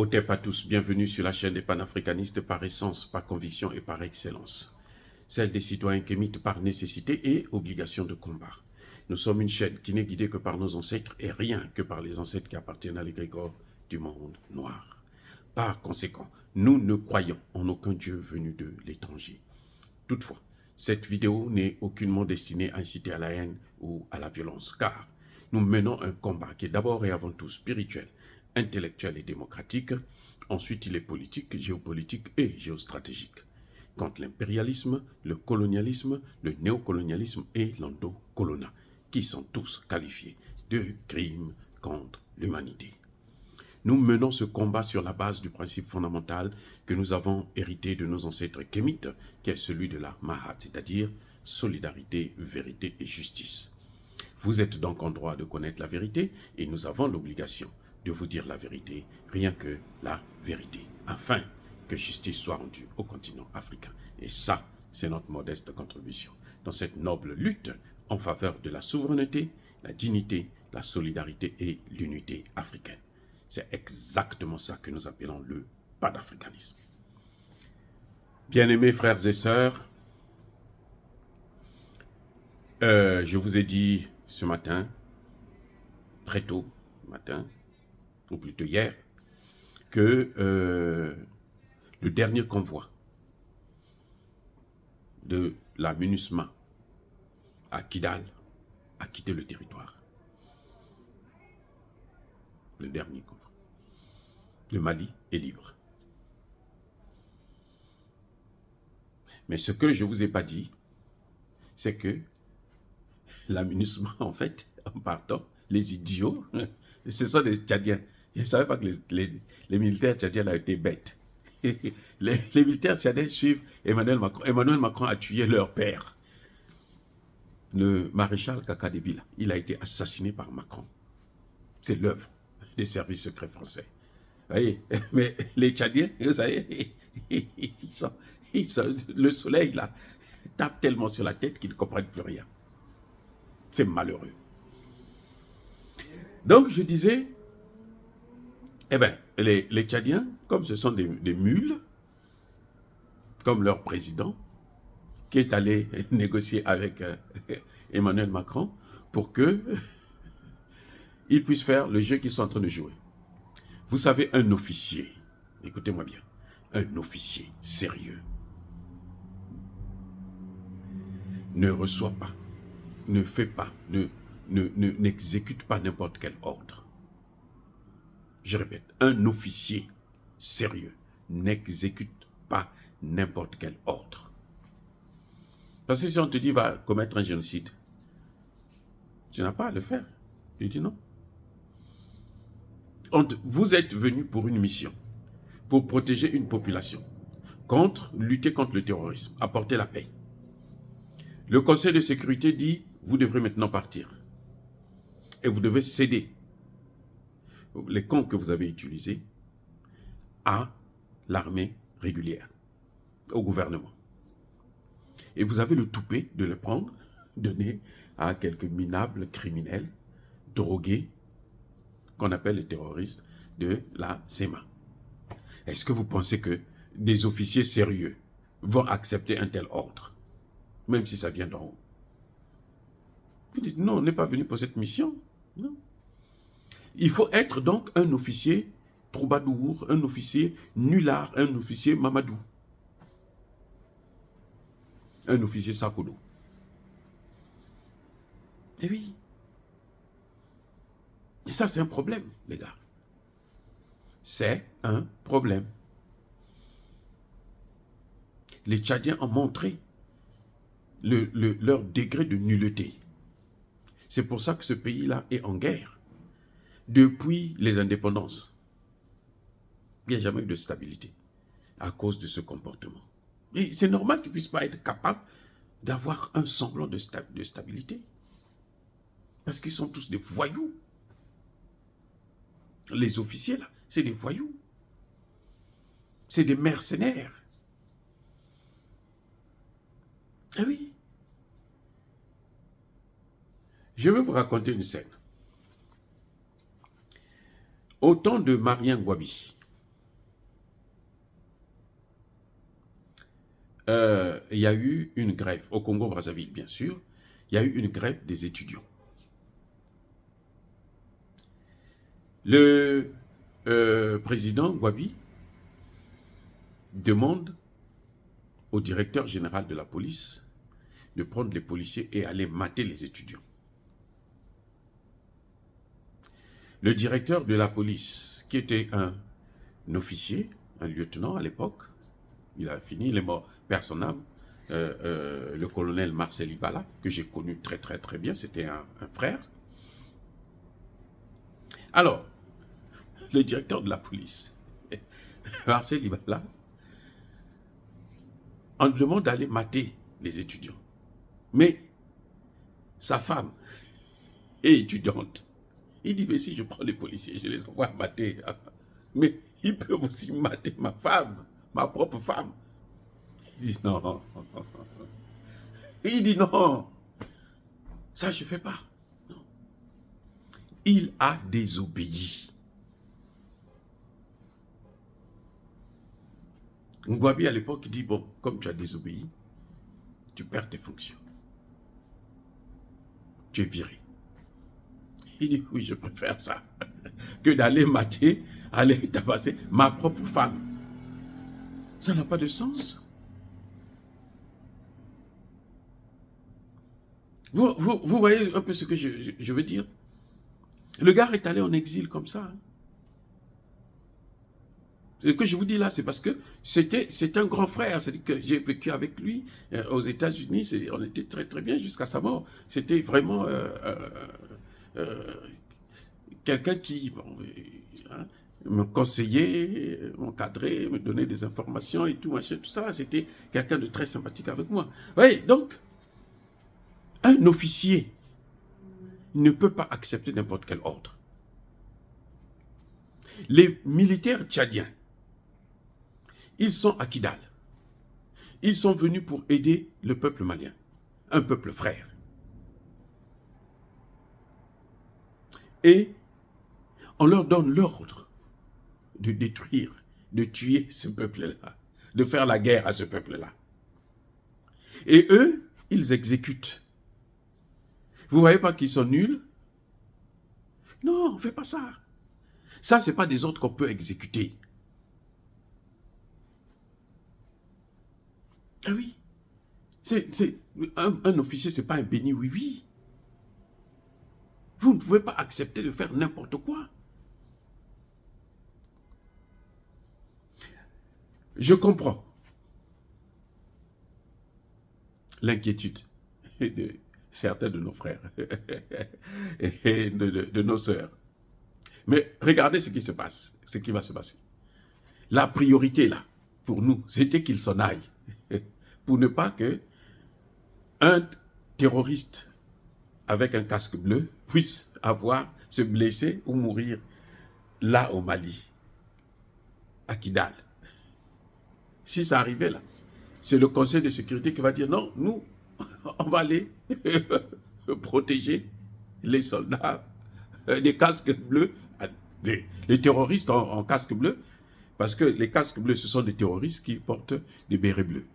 Otep à tous, bienvenue sur la chaîne des panafricanistes par essence, par conviction et par excellence. Celle des citoyens kémites par nécessité et obligation de combat. Nous sommes une chaîne qui n'est guidée que par nos ancêtres et rien que par les ancêtres qui appartiennent à l'égrégore du monde noir. Par conséquent, nous ne croyons en aucun Dieu venu de l'étranger. Toutefois, cette vidéo n'est aucunement destinée à inciter à la haine ou à la violence, car nous menons un combat qui est d'abord et avant tout spirituel, intellectuel et démocratique. Ensuite, il est politique, géopolitique et géostratégique. Contre l'impérialisme, le colonialisme, le néocolonialisme et l'endocolona, qui sont tous qualifiés de crimes contre l'humanité. Nous menons ce combat sur la base du principe fondamental que nous avons hérité de nos ancêtres kémites, qui est celui de la Mahat, c'est-à-dire solidarité, vérité et justice. Vous êtes donc en droit de connaître la vérité et nous avons l'obligation de vous dire la vérité, rien que la vérité, afin que justice soit rendue au continent africain. Et ça, c'est notre modeste contribution dans cette noble lutte en faveur de la souveraineté, la dignité, la solidarité et l'unité africaine. C'est exactement ça que nous appelons le panafricanisme. Bien-aimés frères et sœurs, je vous ai dit ce matin, très tôt matin, ou plutôt hier, que le dernier convoi de la MINUSMA à Kidal a quitté le territoire. Le dernier convoi. Le Mali est libre. Mais ce que je ne vous ai pas dit, c'est que la MINUSMA, en fait, en partant, les idiots, ce sont des Tchadiens. Je ne savais pas que les militaires tchadiens ont été bêtes. Les militaires tchadiens suivent Emmanuel Macron. Emmanuel Macron a tué leur père. Le maréchal Kakadébila, il a été assassiné par Macron. C'est l'œuvre des services secrets français. Vous voyez, mais les Tchadiens, vous savez, le soleil là, tape tellement sur la tête qu'ils ne comprennent plus rien. C'est malheureux. Donc je disais, eh bien, les Tchadiens, comme ce sont des mules, comme leur président, qui est allé négocier avec Emmanuel Macron pour qu'ils puissent faire le jeu qu'ils sont en train de jouer. Vous savez, un officier, écoutez-moi bien, un officier sérieux ne reçoit pas, ne fait pas, n'exécute pas n'importe quel ordre. Je répète, un officier sérieux n'exécute pas n'importe quel ordre. Parce que si on te dit va commettre un génocide, tu n'as pas à le faire. Tu dis non. Vous êtes venu pour une mission, pour protéger une population, lutter contre le terrorisme, apporter la paix. Le Conseil de sécurité dit, vous devrez maintenant partir. Et vous devez céder les camps que vous avez utilisés à l'armée régulière, au gouvernement. Et vous avez le toupet de le prendre, donner à quelques minables criminels, drogués, qu'on appelle les terroristes, de la SEMA. Est-ce que vous pensez que des officiers sérieux vont accepter un tel ordre, même si ça vient d'en haut? Vous dites, non, on n'est pas venu pour cette mission. Non. Il faut être donc un officier troubadour, un officier nulard, un officier mamadou, un officier sakodo. Eh oui. Et ça, c'est un problème, les gars. C'est un problème. Les Tchadiens ont montré leur degré de nullité. C'est pour ça que ce pays-là est en guerre. Depuis les indépendances, il n'y a jamais eu de stabilité à cause de ce comportement. Et c'est normal qu'ils ne puissent pas être capables d'avoir un semblant de stabilité. Parce qu'ils sont tous des voyous. Les officiers, là, c'est des voyous. C'est des mercenaires. Ah oui. Je vais vous raconter une scène. Au temps de Marien Gouabi, il y a eu une grève, au Congo-Brazzaville bien sûr, il y a eu une grève des étudiants. Le président Gwabi demande au directeur général de la police de prendre les policiers et aller mater les étudiants. Le directeur de la police, qui était un officier, un lieutenant à l'époque, il a fini, il est mort, perd son âme, le colonel Marcel Ibala, que j'ai connu très bien, c'était un frère. Alors, le directeur de la police, Marcel Ibala, on demande d'aller mater les étudiants. Mais sa femme est étudiante. Il dit, mais si je prends les policiers, je les envoie mater. Mais ils peuvent aussi mater ma femme, ma propre femme. Il dit, non. Il dit, non. Ça, je ne fais pas. Non. Il a désobéi. Ngwabi, à l'époque, dit, bon, comme tu as désobéi, tu perds tes fonctions. Tu es viré. Il dit, oui, je préfère ça, que d'aller mater, aller tabasser ma propre femme. Ça n'a pas de sens. Vous voyez un peu ce que je veux dire? Le gars est allé en exil comme ça. Hein. Ce que je vous dis là, c'est parce que c'est un grand frère. C'est que j'ai vécu avec lui aux États-Unis. On était très bien jusqu'à sa mort. C'était vraiment quelqu'un qui hein, me conseillait, m'encadrait, me donnait des informations et tout, machin, tout ça. C'était quelqu'un de très sympathique avec moi. Oui, donc, un officier ne peut pas accepter n'importe quel ordre. Les militaires tchadiens, ils sont à Kidal. Ils sont venus pour aider le peuple malien, un peuple frère. Et on leur donne l'ordre de détruire, de tuer ce peuple-là, de faire la guerre à ce peuple-là. Et eux, ils exécutent. Vous ne voyez pas qu'ils sont nuls? Non, on ne fait pas ça. Ça, ce n'est pas des ordres qu'on peut exécuter. Ah oui. Un officier, ce n'est pas un béni oui-oui. Vous ne pouvez pas accepter de faire n'importe quoi. Je comprends l'inquiétude de certains de nos frères et de nos sœurs. Mais regardez ce qui se passe, ce qui va se passer. La priorité là, pour nous, c'était qu'il s'en aille. Pour ne pas que un terroriste avec un casque bleu puisse se blesser ou mourir là au Mali, à Kidal. Si ça arrivait là, c'est le Conseil de sécurité qui va dire non, nous, on va aller protéger les soldats des casques bleus, les terroristes en casque bleu, parce que les casques bleus, ce sont des terroristes qui portent des bérets bleus.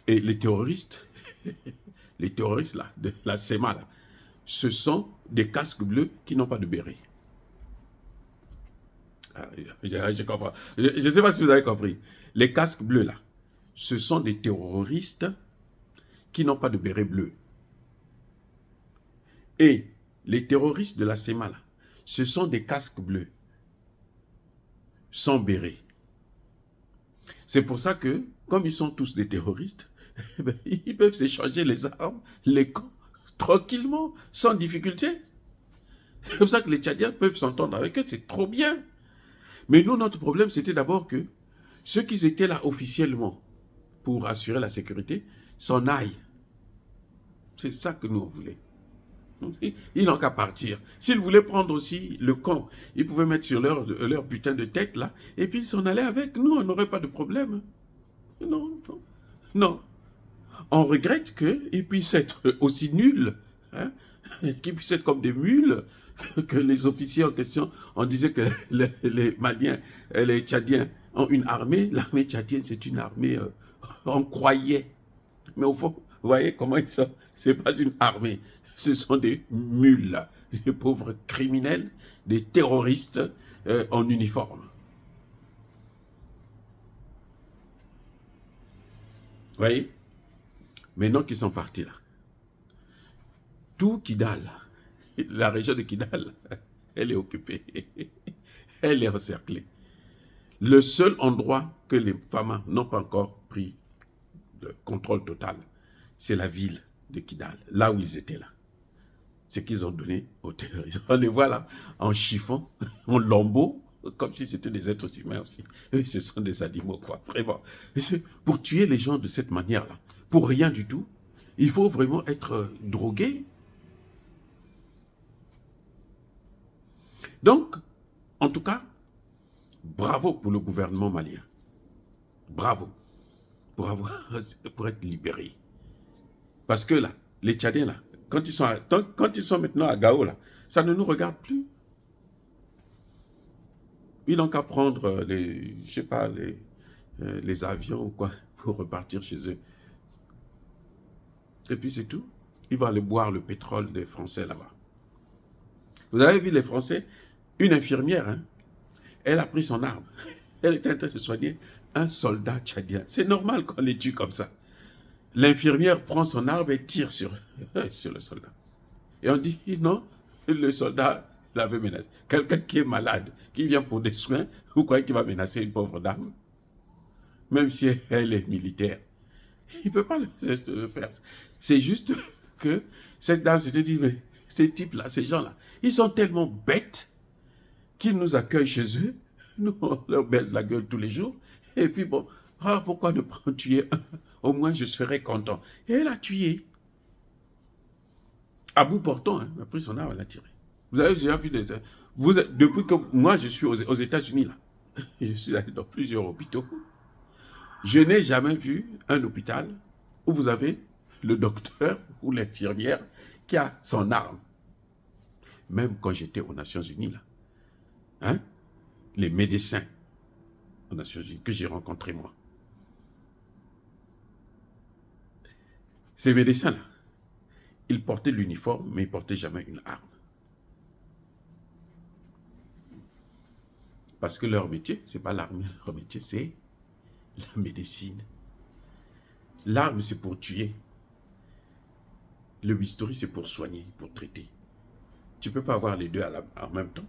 Et les terroristes là, de la SEMA, là, ce sont des casques bleus qui n'ont pas de béret. Ah, je comprends. Je ne sais pas si vous avez compris. Les casques bleus là, ce sont des terroristes qui n'ont pas de béret bleu. Et les terroristes de la SEMA là, ce sont des casques bleus, sans béret. C'est pour ça que, comme ils sont tous des terroristes, ils peuvent s'échanger les armes, les camps, tranquillement, sans difficulté. C'est comme ça que les Tchadiens peuvent s'entendre avec eux, c'est trop bien. Mais nous, notre problème, c'était d'abord que ceux qui étaient là officiellement pour assurer la sécurité s'en aillent. C'est ça que nous on voulait. Ils n'ont qu'à partir. S'ils voulaient prendre aussi le camp, ils pouvaient mettre sur leur putain de tête là, et puis ils s'en allaient avec. Nous, on n'aurait pas de problème. Non, non, non. On regrette qu'ils puissent être aussi nuls, hein, qu'ils puissent être comme des mules, que les officiers en question, on disait que les Maliens, les Tchadiens ont une armée. L'armée tchadienne, c'est une armée On croyait. Mais au fond, vous voyez comment ils sont. Ce n'est pas une armée. Ce sont des mules, des pauvres criminels, des terroristes en uniforme. Vous voyez? Maintenant qu'ils sont partis là, tout Kidal, la région de Kidal, elle est occupée. Elle est encerclée. Le seul endroit que les Famas n'ont pas encore pris de contrôle total, c'est la ville de Kidal, là où ils étaient là. Ce qu'ils ont donné aux terroristes. On les voit là, en chiffon, en lambeaux, comme si c'était des êtres humains aussi. Eux, ce sont des animaux, quoi, vraiment. Pour tuer les gens de cette manière-là, pour rien du tout, il faut vraiment être drogué. Donc, en tout cas, bravo pour le gouvernement malien. Bravo pour être libéré. Parce que là, les Tchadiens là, quand ils sont maintenant à Gao là, ça ne nous regarde plus. Ils n'ont qu'à prendre je sais pas, les avions ou quoi pour repartir chez eux. Et puis c'est tout. Ils vont aller boire le pétrole des Français là-bas. Vous avez vu les Français? Une infirmière, hein, elle a pris son arme. Elle était en train de soigner un soldat tchadien. C'est normal qu'on les tue comme ça. L'infirmière prend son arme et tire sur le soldat. Et on dit, non, le soldat l'avait menacé. Quelqu'un qui est malade, qui vient pour des soins, vous croyez qu'il va menacer une pauvre dame? Même si elle est militaire. Il ne peut pas le faire. C'est juste que cette dame s'était dit, mais ces types-là, ces gens-là, ils sont tellement bêtes qu'ils nous accueillent chez eux. Nous, on leur baise la gueule tous les jours. Et puis bon, pourquoi ne pas en tuer un? Au moins, je serais content. Et elle a tué. À bout portant, hein, elle a pris son arme, elle a tiré. Vous avez déjà vu des... depuis que moi, je suis aux États-Unis, là, je suis allé dans plusieurs hôpitaux. Je n'ai jamais vu un hôpital où vous avez le docteur ou l'infirmière qui a son arme. Même quand j'étais aux Nations Unies, là, hein, les médecins aux Nations Unies que j'ai rencontrés, moi. Ces médecins-là, ils portaient l'uniforme, mais ils ne portaient jamais une arme. Parce que leur métier, ce n'est pas l'armée, leur métier, c'est la médecine. L'arme, c'est pour tuer. Le bistouri, c'est pour soigner, pour traiter. Tu ne peux pas avoir les deux en même temps.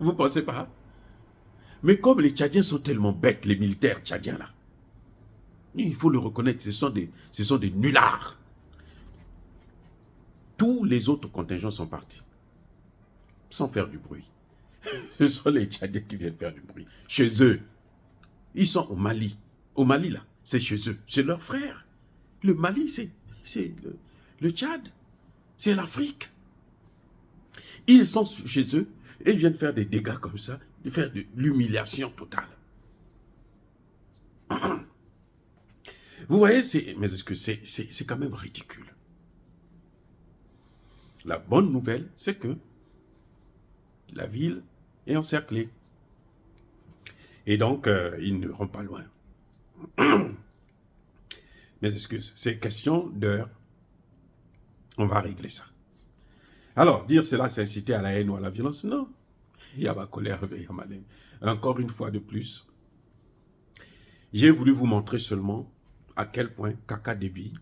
Vous ne pensez pas? Mais comme les Tchadiens sont tellement bêtes, les militaires tchadiens là, il faut le reconnaître, ce sont des nullards. Tous les autres contingents sont partis, sans faire du bruit. Ce sont les Tchadiens qui viennent faire du bruit. Chez eux, ils sont au Mali. Au Mali là, c'est chez eux, c'est leurs frères. Le Mali, c'est le Tchad, c'est l'Afrique. Ils sont chez eux et ils viennent faire des dégâts comme ça, de faire de l'humiliation totale. Vous voyez, mais est-ce que c'est quand même ridicule? La bonne nouvelle, c'est que la ville est encerclée. Et donc, ils ne vont pas loin. Mais est-ce que c'est question d'heure? On va régler ça. Alors, dire cela, c'est inciter à la haine ou à la violence? Non. Il y a ma colère, il y a ma haine. Encore une fois de plus, j'ai voulu vous montrer seulement à quel point Kaka Déby,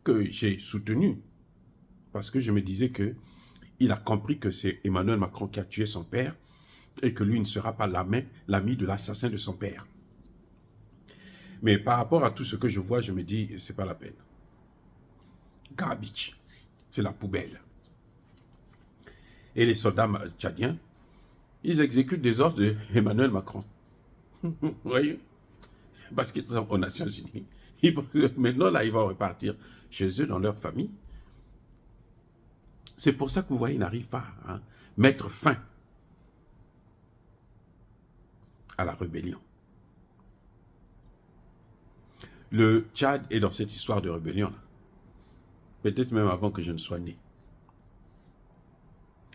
que j'ai soutenu, parce que je me disais que il a compris que c'est Emmanuel Macron qui a tué son père et que lui ne sera pas l'ami de l'assassin de son père. Mais par rapport à tout ce que je vois, je me dis, c'est pas la peine. Garbage, c'est la poubelle. Et les soldats tchadiens, ils exécutent des ordres d'Emmanuel Macron. Vous voyez? Parce qu'ils sont aux Nations Unies. Maintenant, là, ils vont repartir chez eux, dans leur famille. C'est pour ça que vous voyez, ils n'arrivent pas à mettre fin à la rébellion. Le Tchad est dans cette histoire de rébellion-là. Peut-être même avant que je ne sois né.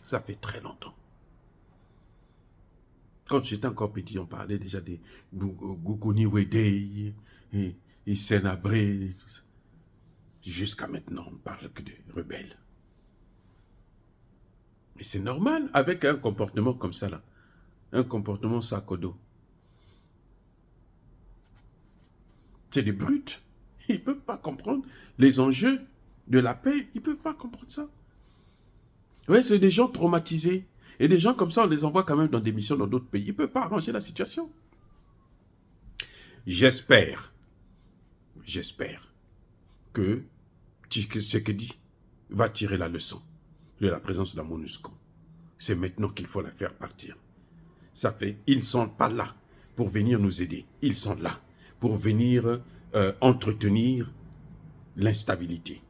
Ça fait très longtemps. Quand j'étais encore petit, on parlait déjà des Guguni Wedei, Hissène Habré, tout ça. Jusqu'à maintenant, on ne parle que de rebelles. Mais c'est normal, avec un comportement comme ça, là. Un comportement sac au dos. C'est des brutes. Ils ne peuvent pas comprendre les enjeux de la paix. Ils ne peuvent pas comprendre ça. Oui, c'est des gens traumatisés. Et des gens comme ça, on les envoie quand même dans des missions dans d'autres pays. Ils ne peuvent pas arranger la situation. J'espère que Tshisekedi va tirer la leçon de la présence de la MONUSCO. C'est maintenant qu'il faut la faire partir. Ça fait, ils ne sont pas là pour venir nous aider. Ils sont là pour venir entretenir l'instabilité.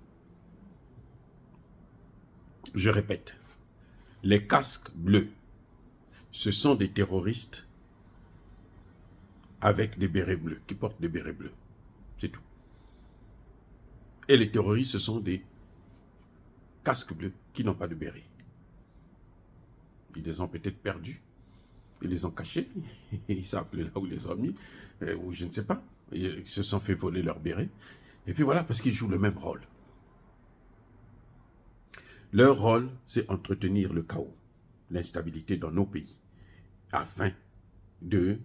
Je répète, les casques bleus, ce sont des terroristes avec des bérets bleus, qui portent des bérets bleus. C'est tout. Et les terroristes, ce sont des casques bleus qui n'ont pas de béret. Ils les ont peut-être perdus. Ils les ont cachés. Ils savent là où ils les ont mis. Ou je ne sais pas. Ils se sont fait voler leur béret. Et puis voilà, parce qu'ils jouent le même rôle. Leur rôle, c'est entretenir le chaos, l'instabilité dans nos pays, afin de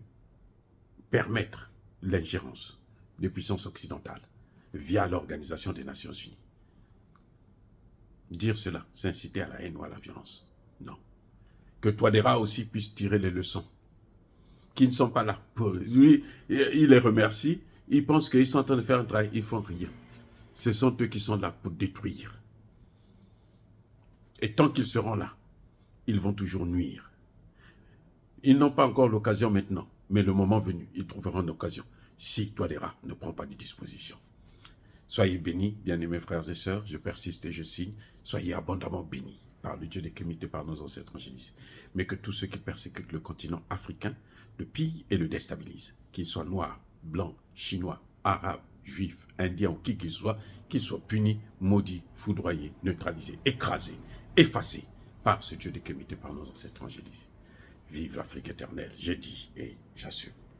permettre l'ingérence des puissances occidentales via l'Organisation des Nations Unies. Dire cela, c'est inciter à la haine ou à la violence. Non. Que Touadéra aussi puisse tirer les leçons. Qui ne sont pas là. Pour lui, il les remercie. Ils pensent qu'ils sont en train de faire un travail. Ils ne font rien. Ce sont eux qui sont là pour détruire. Et tant qu'ils seront là, ils vont toujours nuire. Ils n'ont pas encore l'occasion maintenant. Mais le moment venu, ils trouveront l'occasion. Si Touadéra ne prend pas de dispositions. Soyez bénis, bien-aimés frères et sœurs. Je persiste et je signe. Soyez abondamment bénis par le Dieu des Kémites et par nos ancêtres angélisés. Mais que tous ceux qui persécutent le continent africain le pillent et le déstabilisent. Qu'ils soient noirs, blancs, chinois, arabes, juifs, indiens ou qui qu'ils soient punis, maudits, foudroyés, neutralisés, écrasés, effacés par ce Dieu des Kémites et par nos ancêtres angélisés. Vive l'Afrique éternelle, j'ai dit et j'assume.